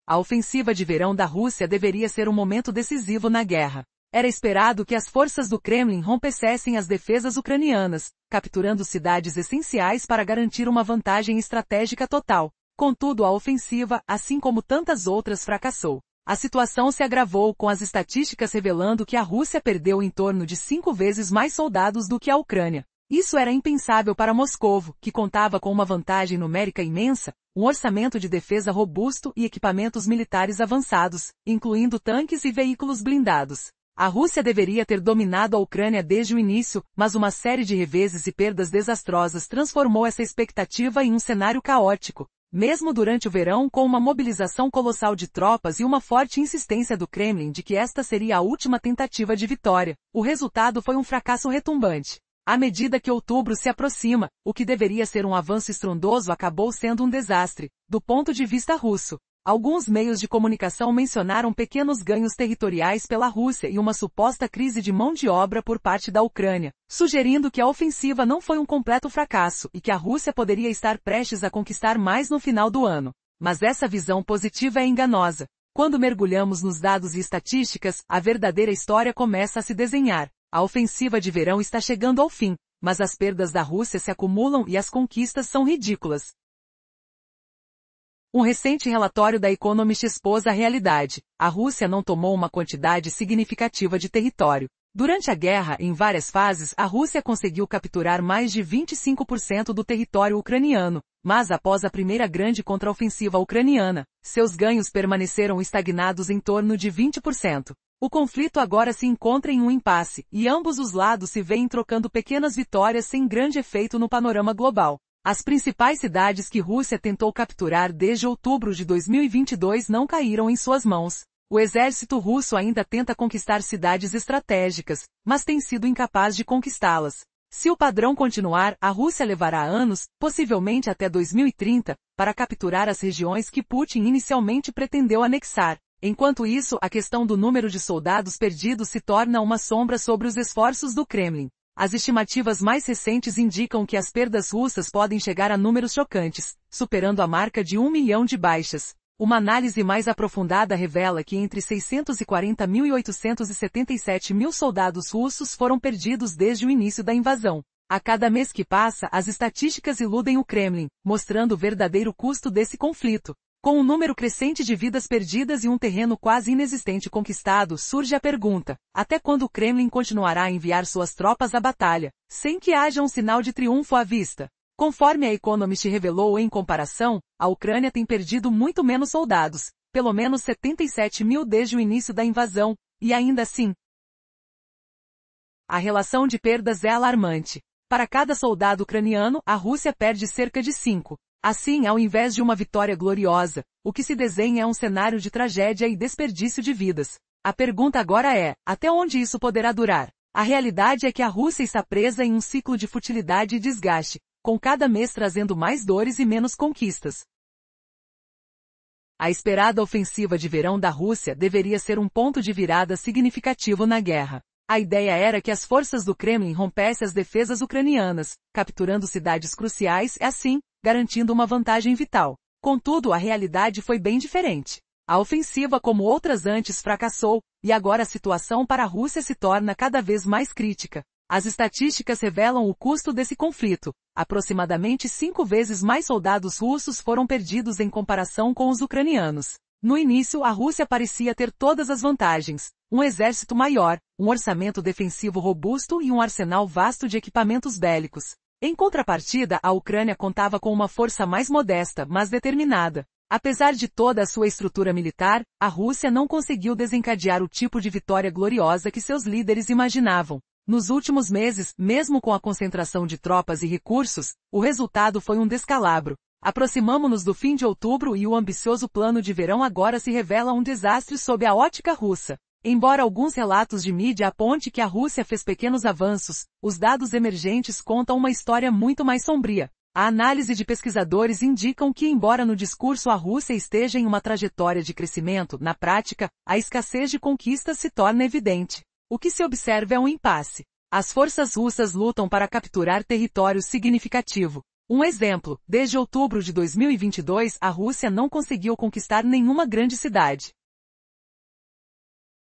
[SPEAKER 1] A ofensiva de verão da Rússia deveria ser um momento decisivo na guerra. Era esperado que as forças do Kremlin rompessem as defesas ucranianas, capturando cidades essenciais para garantir uma vantagem estratégica total. Contudo, a ofensiva, assim como tantas outras, fracassou. A situação se agravou com as estatísticas revelando que a Rússia perdeu em torno de 5 vezes mais soldados do que a Ucrânia. Isso era impensável para Moscovo, que contava com uma vantagem numérica imensa, um orçamento de defesa robusto e equipamentos militares avançados, incluindo tanques e veículos blindados. A Rússia deveria ter dominado a Ucrânia desde o início, mas uma série de reveses e perdas desastrosas transformou essa expectativa em um cenário caótico. Mesmo durante o verão, com uma mobilização colossal de tropas e uma forte insistência do Kremlin de que esta seria a última tentativa de vitória, o resultado foi um fracasso retumbante. À medida que outubro se aproxima, o que deveria ser um avanço estrondoso acabou sendo um desastre, do ponto de vista russo. Alguns meios de comunicação mencionaram pequenos ganhos territoriais pela Rússia e uma suposta crise de mão de obra por parte da Ucrânia, sugerindo que a ofensiva não foi um completo fracasso e que a Rússia poderia estar prestes a conquistar mais no final do ano. Mas essa visão positiva é enganosa. Quando mergulhamos nos dados e estatísticas, a verdadeira história começa a se desenhar. A ofensiva de verão está chegando ao fim, mas as perdas da Rússia se acumulam e as conquistas são ridículas. Um recente relatório da Economist expôs a realidade. A Rússia não tomou uma quantidade significativa de território. Durante a guerra, em várias fases, a Rússia conseguiu capturar mais de 25% do território ucraniano, mas após a primeira grande contraofensiva ucraniana, seus ganhos permaneceram estagnados em torno de 20%. O conflito agora se encontra em um impasse, e ambos os lados se veem trocando pequenas vitórias sem grande efeito no panorama global. As principais cidades que Rússia tentou capturar desde outubro de 2022 não caíram em suas mãos. O exército russo ainda tenta conquistar cidades estratégicas, mas tem sido incapaz de conquistá-las. Se o padrão continuar, a Rússia levará anos, possivelmente até 2030, para capturar as regiões que Putin inicialmente pretendeu anexar. Enquanto isso, a questão do número de soldados perdidos se torna uma sombra sobre os esforços do Kremlin. As estimativas mais recentes indicam que as perdas russas podem chegar a números chocantes, superando a marca de 1 milhão de baixas. Uma análise mais aprofundada revela que entre 640 mil e 877 mil soldados russos foram perdidos desde o início da invasão. A cada mês que passa, as estatísticas iludem o Kremlin, mostrando o verdadeiro custo desse conflito. Com um número crescente de vidas perdidas e um terreno quase inexistente conquistado, surge a pergunta: até quando o Kremlin continuará a enviar suas tropas à batalha, sem que haja um sinal de triunfo à vista? Conforme a Economist revelou em comparação, a Ucrânia tem perdido muito menos soldados, pelo menos 77 mil desde o início da invasão, e ainda assim, a relação de perdas é alarmante. Para cada soldado ucraniano, a Rússia perde cerca de 5. Assim, ao invés de uma vitória gloriosa, o que se desenha é um cenário de tragédia e desperdício de vidas. A pergunta agora é: até onde isso poderá durar? A realidade é que a Rússia está presa em um ciclo de futilidade e desgaste, com cada mês trazendo mais dores e menos conquistas. A esperada ofensiva de verão da Rússia deveria ser um ponto de virada significativo na guerra. A ideia era que as forças do Kremlin rompessem as defesas ucranianas, capturando cidades cruciais e, assim, garantindo uma vantagem vital. Contudo, a realidade foi bem diferente. A ofensiva, como outras antes, fracassou, e agora a situação para a Rússia se torna cada vez mais crítica. As estatísticas revelam o custo desse conflito. Aproximadamente 5 vezes mais soldados russos foram perdidos em comparação com os ucranianos. No início, a Rússia parecia ter todas as vantagens: um exército maior, um orçamento defensivo robusto e um arsenal vasto de equipamentos bélicos. Em contrapartida, a Ucrânia contava com uma força mais modesta, mas determinada. Apesar de toda a sua estrutura militar, a Rússia não conseguiu desencadear o tipo de vitória gloriosa que seus líderes imaginavam. Nos últimos meses, mesmo com a concentração de tropas e recursos, o resultado foi um descalabro. Aproximamo-nos do fim de outubro e o ambicioso plano de verão agora se revela um desastre sob a ótica russa. Embora alguns relatos de mídia apontem que a Rússia fez pequenos avanços, os dados emergentes contam uma história muito mais sombria. A análise de pesquisadores indicam que, embora no discurso a Rússia esteja em uma trajetória de crescimento, na prática, a escassez de conquistas se torna evidente. O que se observa é um impasse. As forças russas lutam para capturar território significativo. Um exemplo: desde outubro de 2022, a Rússia não conseguiu conquistar nenhuma grande cidade.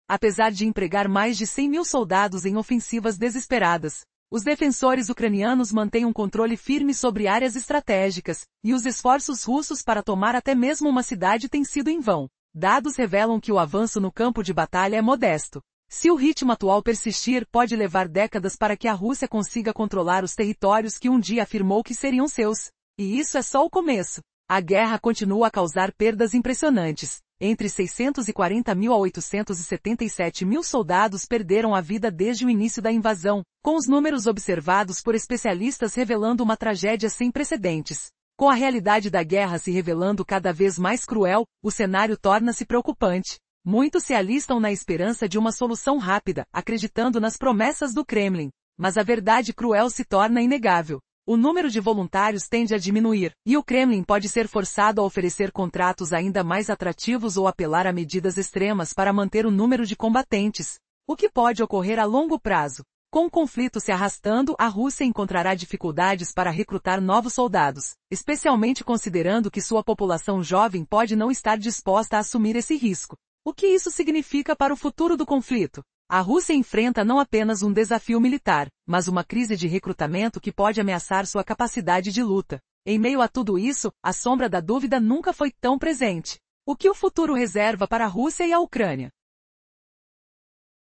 [SPEAKER 1] Apesar de empregar mais de 100 mil soldados em ofensivas desesperadas, os defensores ucranianos mantêm um controle firme sobre áreas estratégicas, e os esforços russos para tomar até mesmo uma cidade têm sido em vão. Dados revelam que o avanço no campo de batalha é modesto. Se o ritmo atual persistir, pode levar décadas para que a Rússia consiga controlar os territórios que um dia afirmou que seriam seus. E isso é só o começo. A guerra continua a causar perdas impressionantes. Entre 640 mil a 877 mil soldados perderam a vida desde o início da invasão, com os números observados por especialistas revelando uma tragédia sem precedentes. Com a realidade da guerra se revelando cada vez mais cruel, o cenário torna-se preocupante. Muitos se alistam na esperança de uma solução rápida, acreditando nas promessas do Kremlin. Mas a verdade cruel se torna inegável. O número de voluntários tende a diminuir, e o Kremlin pode ser forçado a oferecer contratos ainda mais atrativos ou apelar a medidas extremas para manter o número de combatentes. O que pode ocorrer a longo prazo? Com o conflito se arrastando, a Rússia encontrará dificuldades para recrutar novos soldados, especialmente considerando que sua população jovem pode não estar disposta a assumir esse risco. O que isso significa para o futuro do conflito? A Rússia enfrenta não apenas um desafio militar, mas uma crise de recrutamento que pode ameaçar sua capacidade de luta. Em meio a tudo isso, a sombra da dúvida nunca foi tão presente. O que o futuro reserva para a Rússia e a Ucrânia?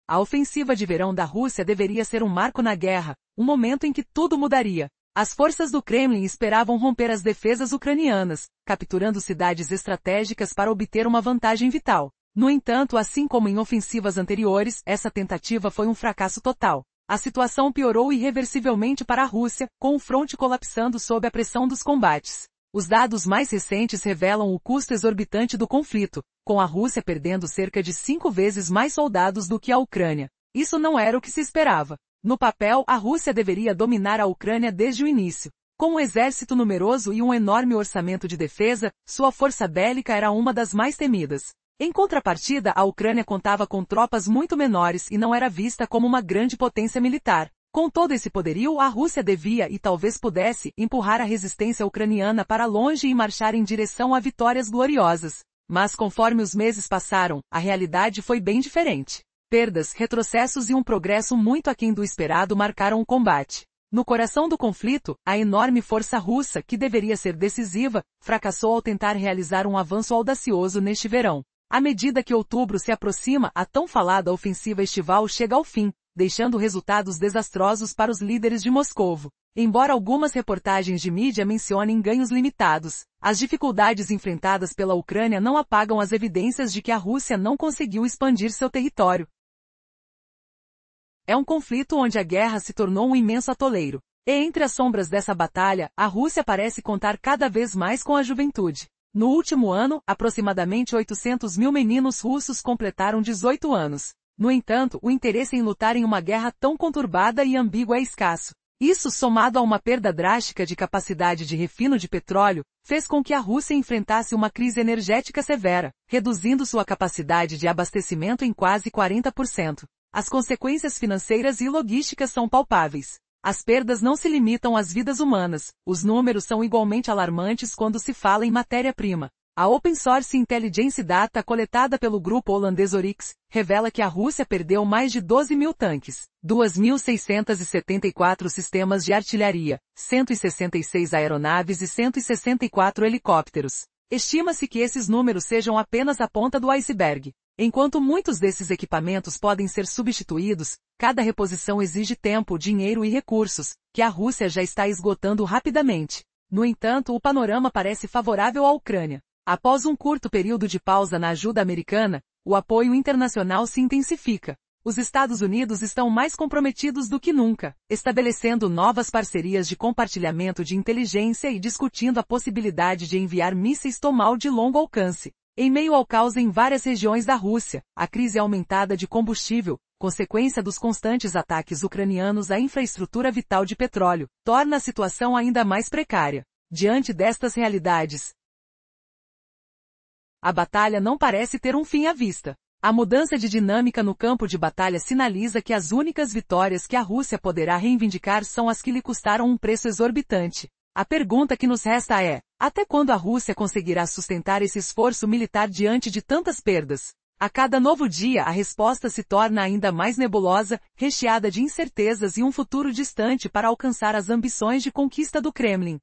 [SPEAKER 1] A ofensiva de verão da Rússia deveria ser um marco na guerra, um momento em que tudo mudaria. As forças do Kremlin esperavam romper as defesas ucranianas, capturando cidades estratégicas para obter uma vantagem vital. No entanto, assim como em ofensivas anteriores, essa tentativa foi um fracasso total. A situação piorou irreversivelmente para a Rússia, com o fronte colapsando sob a pressão dos combates. Os dados mais recentes revelam o custo exorbitante do conflito, com a Rússia perdendo cerca de 5 vezes mais soldados do que a Ucrânia. Isso não era o que se esperava. No papel, a Rússia deveria dominar a Ucrânia desde o início. Com um exército numeroso e um enorme orçamento de defesa, sua força bélica era uma das mais temidas. Em contrapartida, a Ucrânia contava com tropas muito menores e não era vista como uma grande potência militar. Com todo esse poderio, a Rússia devia e talvez pudesse empurrar a resistência ucraniana para longe e marchar em direção a vitórias gloriosas. Mas conforme os meses passaram, a realidade foi bem diferente. Perdas, retrocessos e um progresso muito aquém do esperado marcaram o combate. No coração do conflito, a enorme força russa, que deveria ser decisiva, fracassou ao tentar realizar um avanço audacioso neste verão. À medida que outubro se aproxima, a tão falada ofensiva estival chega ao fim, deixando resultados desastrosos para os líderes de Moscovo. Embora algumas reportagens de mídia mencionem ganhos limitados, as dificuldades enfrentadas pela Ucrânia não apagam as evidências de que a Rússia não conseguiu expandir seu território. É um conflito onde a guerra se tornou um imenso atoleiro. E entre as sombras dessa batalha, a Rússia parece contar cada vez mais com a juventude. No último ano, aproximadamente 800 mil meninos russos completaram 18 anos. No entanto, o interesse em lutar em uma guerra tão conturbada e ambígua é escasso. Isso, somado a uma perda drástica de capacidade de refino de petróleo, fez com que a Rússia enfrentasse uma crise energética severa, reduzindo sua capacidade de abastecimento em quase 40%. As consequências financeiras e logísticas são palpáveis. As perdas não se limitam às vidas humanas, os números são igualmente alarmantes quando se fala em matéria-prima. A Open Source Intelligence Data coletada pelo grupo holandês Oryx revela que a Rússia perdeu mais de 12 mil tanques, 2.674 sistemas de artilharia, 166 aeronaves e 164 helicópteros. Estima-se que esses números sejam apenas a ponta do iceberg. Enquanto muitos desses equipamentos podem ser substituídos, cada reposição exige tempo, dinheiro e recursos, que a Rússia já está esgotando rapidamente. No entanto, o panorama parece favorável à Ucrânia. Após um curto período de pausa na ajuda americana, o apoio internacional se intensifica. Os Estados Unidos estão mais comprometidos do que nunca, estabelecendo novas parcerias de compartilhamento de inteligência e discutindo a possibilidade de enviar mísseis Tomahawk de longo alcance. Em meio ao caos em várias regiões da Rússia, a crise aumentada de combustível, consequência dos constantes ataques ucranianos à infraestrutura vital de petróleo, torna a situação ainda mais precária. Diante destas realidades, a batalha não parece ter um fim à vista. A mudança de dinâmica no campo de batalha sinaliza que as únicas vitórias que a Rússia poderá reivindicar são as que lhe custaram um preço exorbitante. A pergunta que nos resta é: até quando a Rússia conseguirá sustentar esse esforço militar diante de tantas perdas? A cada novo dia a resposta se torna ainda mais nebulosa, recheada de incertezas e um futuro distante para alcançar as ambições de conquista do Kremlin.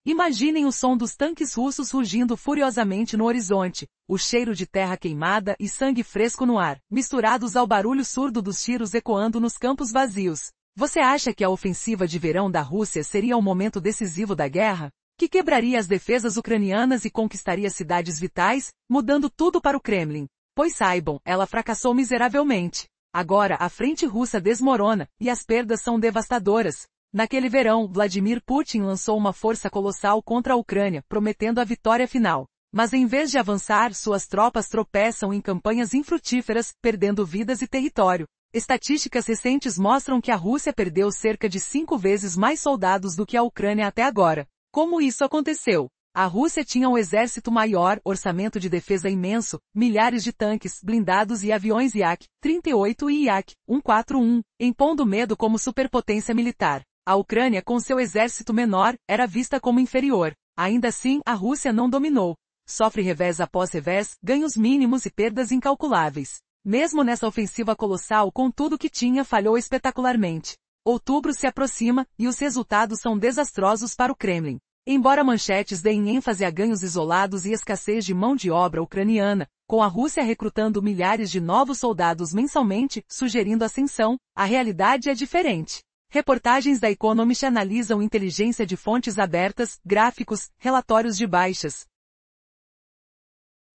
[SPEAKER 1] Imaginem o som dos tanques russos rugindo furiosamente no horizonte, o cheiro de terra queimada e sangue fresco no ar, misturados ao barulho surdo dos tiros ecoando nos campos vazios. Você acha que a ofensiva de verão da Rússia seria o momento decisivo da guerra? Que quebraria as defesas ucranianas e conquistaria cidades vitais, mudando tudo para o Kremlin? Pois saibam, ela fracassou miseravelmente. Agora a frente russa desmorona, e as perdas são devastadoras. Naquele verão, Vladimir Putin lançou uma força colossal contra a Ucrânia, prometendo a vitória final. Mas em vez de avançar, suas tropas tropeçam em campanhas infrutíferas, perdendo vidas e território. Estatísticas recentes mostram que a Rússia perdeu cerca de 5 vezes mais soldados do que a Ucrânia até agora. Como isso aconteceu? A Rússia tinha um exército maior, orçamento de defesa imenso, milhares de tanques, blindados e aviões Yak-38 e Yak-141, impondo medo como superpotência militar. A Ucrânia, com seu exército menor, era vista como inferior. Ainda assim, a Rússia não dominou. Sofre revés após revés, ganhos mínimos e perdas incalculáveis. Mesmo nessa ofensiva colossal, com tudo que tinha, falhou espetacularmente. Outubro se aproxima, e os resultados são desastrosos para o Kremlin. Embora manchetes deem ênfase a ganhos isolados e escassez de mão de obra ucraniana, com a Rússia recrutando milhares de novos soldados mensalmente, sugerindo ascensão, a realidade é diferente. Reportagens da Economist analisam inteligência de fontes abertas, gráficos, relatórios de baixas,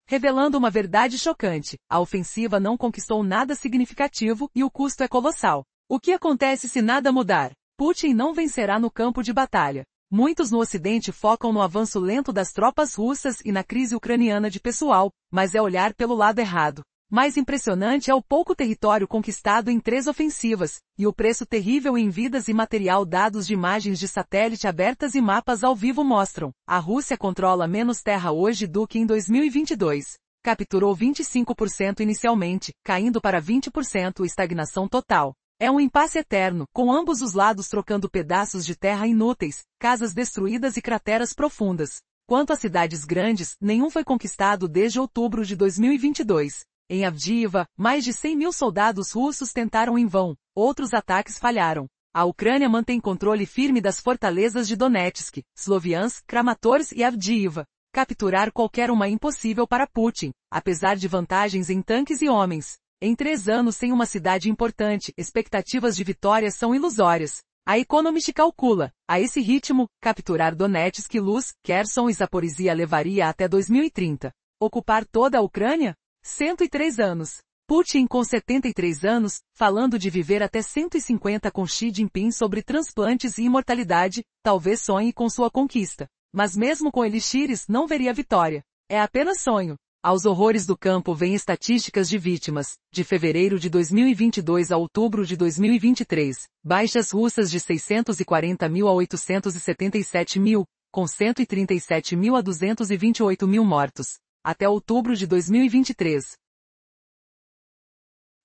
[SPEAKER 1] revelando uma verdade chocante: a ofensiva não conquistou nada significativo e o custo é colossal. O que acontece se nada mudar? Putin não vencerá no campo de batalha. Muitos no Ocidente focam no avanço lento das tropas russas e na crise ucraniana de pessoal, mas é olhar pelo lado errado. Mais impressionante é o pouco território conquistado em 3 ofensivas, e o preço terrível em vidas e material. Dados de imagens de satélite abertas e mapas ao vivo mostram: a Rússia controla menos terra hoje do que em 2022. Capturou 25% inicialmente, caindo para 20%, estagnação total. É um impasse eterno, com ambos os lados trocando pedaços de terra inúteis, casas destruídas e crateras profundas. Quanto às cidades grandes, nenhum foi conquistado desde outubro de 2022. Em Avdiivka, mais de 100 mil soldados russos tentaram em vão, outros ataques falharam. A Ucrânia mantém controle firme das fortalezas de Donetsk, Sloviansk, Kramatorsk e Avdiivka. Capturar qualquer uma é impossível para Putin, apesar de vantagens em tanques e homens. Em 3 anos sem uma cidade importante, expectativas de vitória são ilusórias. A Economist calcula: a esse ritmo, capturar Donetsk, Luz, Kherson e Zaporizhia levaria até 2030. Ocupar toda a Ucrânia? 103 anos. Putin, com 73 anos, falando de viver até 150 com Xi Jinping sobre transplantes e imortalidade, talvez sonhe com sua conquista. Mas mesmo com elixires, não veria vitória. É apenas sonho. Aos horrores do campo vêm estatísticas de vítimas. De fevereiro de 2022 a outubro de 2023, baixas russas de 640 mil a 877 mil, com 137 mil a 228 mil mortos. Até outubro de 2023.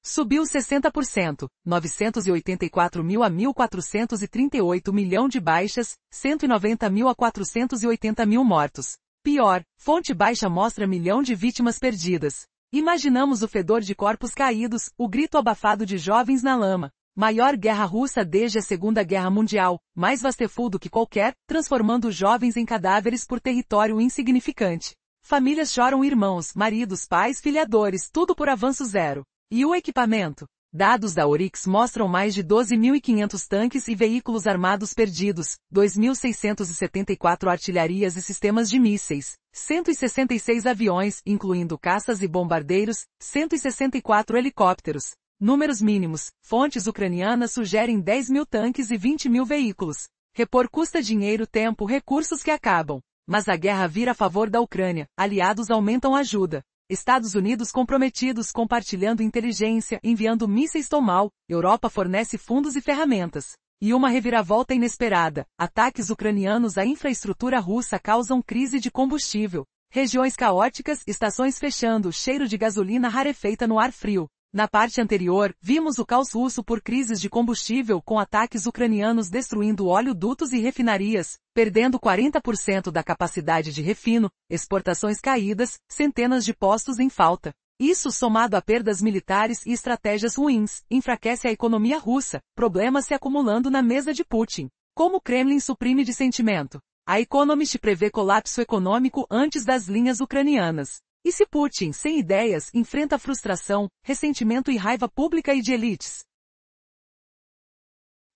[SPEAKER 1] Subiu 60%, 984 mil a 1.438 milhão de baixas, 190 mil a 480 mil mortos. Pior, fonte baixa mostra milhão de vítimas perdidas. Imaginamos o fedor de corpos caídos, o grito abafado de jovens na lama. Maior guerra russa desde a Segunda Guerra Mundial, mais vasteful do que qualquer, transformando jovens em cadáveres por território insignificante. Famílias choram, irmãos, maridos, pais, filhadores, tudo por avanço zero. E o equipamento? Dados da Oryx mostram mais de 12.500 tanques e veículos armados perdidos, 2.674 artilharias e sistemas de mísseis, 166 aviões, incluindo caças e bombardeiros, 164 helicópteros. Números mínimos. Fontes ucranianas sugerem 10 mil tanques e 20 mil veículos. Repor custa dinheiro, tempo, recursos que acabam. Mas a guerra vira a favor da Ucrânia, aliados aumentam ajuda. Estados Unidos comprometidos compartilhando inteligência, enviando mísseis Tomahawk, Europa fornece fundos e ferramentas. E uma reviravolta inesperada, ataques ucranianos à infraestrutura russa causam crise de combustível. Regiões caóticas, estações fechando, cheiro de gasolina rarefeita no ar frio. Na parte anterior, vimos o caos russo por crises de combustível com ataques ucranianos destruindo oleodutos e refinarias, perdendo 40% da capacidade de refino, exportações caídas, centenas de postos em falta. Isso, somado a perdas militares e estratégias ruins, enfraquece a economia russa, problemas se acumulando na mesa de Putin. Como o Kremlin suprime dissentimento? A Economist prevê colapso econômico antes das linhas ucranianas. E se Putin, sem ideias, enfrenta frustração, ressentimento e raiva pública e de elites?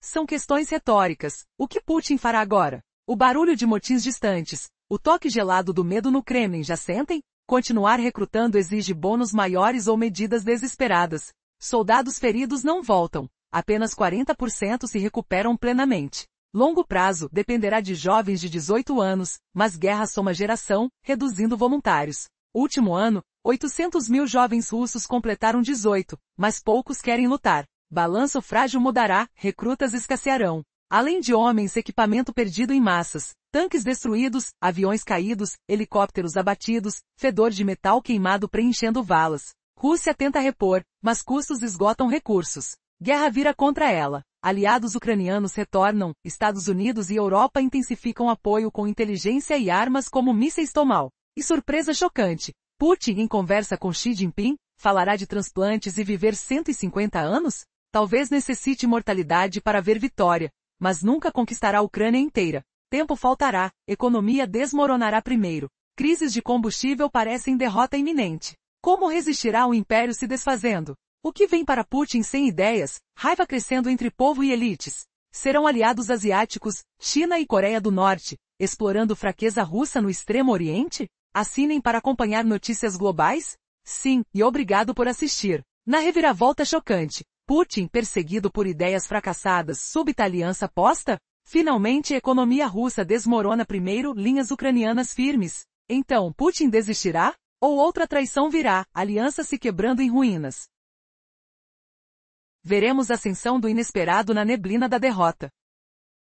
[SPEAKER 1] São questões retóricas. O que Putin fará agora? O barulho de motins distantes, o toque gelado do medo no Kremlin já sentem? Continuar recrutando exige bônus maiores ou medidas desesperadas. Soldados feridos não voltam. Apenas 40% se recuperam plenamente. Longo prazo dependerá de jovens de 18 anos, mas guerra soma geração, reduzindo voluntários. Último ano, 800 mil jovens russos completaram 18, mas poucos querem lutar. Balanço frágil mudará, recrutas escassearão. Além de homens, equipamento perdido em massas, tanques destruídos, aviões caídos, helicópteros abatidos, fedor de metal queimado preenchendo valas. Rússia tenta repor, mas custos esgotam recursos. Guerra vira contra ela. Aliados ucranianos retornam, Estados Unidos e Europa intensificam apoio com inteligência e armas como mísseis Tomahawk. E surpresa chocante, Putin, em conversa com Xi Jinping, falará de transplantes e viver 150 anos? Talvez necessite imortalidade para ver vitória, mas nunca conquistará a Ucrânia inteira. Tempo faltará, economia desmoronará primeiro. Crises de combustível parecem derrota iminente. Como resistirá o império se desfazendo? O que vem para Putin sem ideias, raiva crescendo entre povo e elites? Serão aliados asiáticos, China e Coreia do Norte, explorando fraqueza russa no Extremo Oriente? Assinem para acompanhar notícias globais? Sim, e obrigado por assistir. Na reviravolta chocante, Putin, perseguido por ideias fracassadas, súbita aliança posta? Finalmente a economia russa desmorona primeiro, linhas ucranianas firmes. Então, Putin desistirá? Ou outra traição virá, aliança se quebrando em ruínas? Veremos a ascensão do inesperado na neblina da derrota.